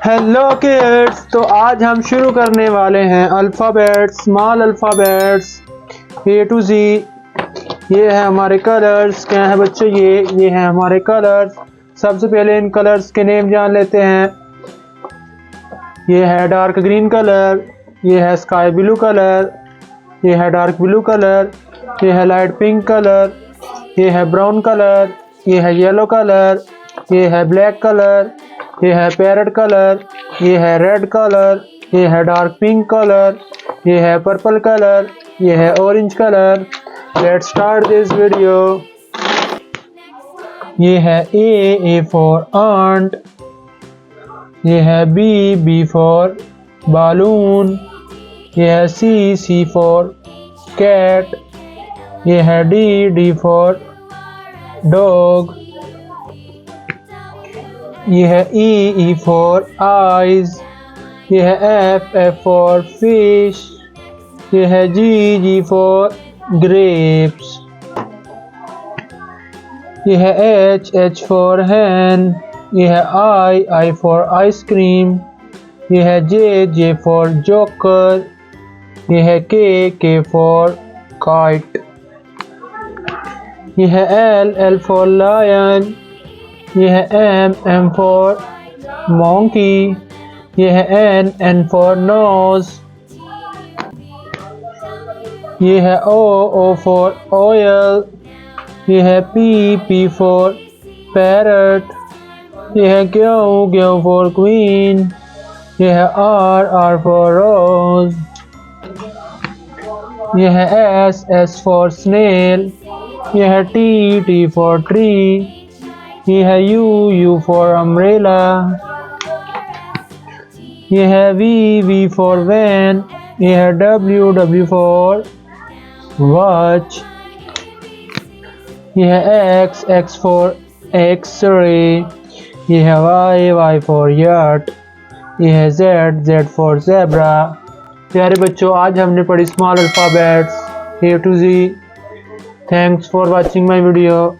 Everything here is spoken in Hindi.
हेलो किड्स, तो आज हम शुरू करने वाले हैं alphabets, small alphabets A to Z। ये है हमारे कलर्स। क्या है बच्चों? ये है हमारे कलर्स। सबसे पहले इन कलर्स के नेम जान लेते हैं। ये है डार्क ग्रीन कलर, ये है स्काई ब्लू कलर, ये है डार्क ब्लू कलर, ये है लाइट पिंक कलर, ये है ब्राउन कलर, ये है येलो कलर, ये है ब्लैक कलर, ये है पैरेट कलर, ये है रेड कलर, ये है डार्क पिंक कलर, ये है पर्पल कलर, ये है orange colour. Let's start this video. ये है A फॉर आंट, ये है B फॉर बालून, ये है C फॉर कैट, ये है D फॉर डॉग, ये है E फॉर आइज, ये है F फॉर फिश, ये है G फॉर ग्रेप्स, ये है H फॉर हैन, ये है I फॉर आइसक्रीम, ये है J फॉर जोकर, ये है K फॉर काइट, ये है L फॉर लायन, ये है M फॉर monkey, ये है N फॉर नोज, ये है O फॉर ऑयल, ये है P फॉर पैरट, ये है Q फॉर क्वीन, ये है R फॉर रोज, ये है S फॉर स्नेल, ये है T फॉर ट्री, ये है U फॉर अम्ब्रेला, ये है V फॉर वैन, ये है W फॉर वॉच, ये है X फॉर एक्स-रे, ये है Y फॉर याट, ये है Z फॉर ज़ेब्रा। प्यारे बच्चों, आज हमने पढ़ी small alphabets A to Z। Thanks for watching my video.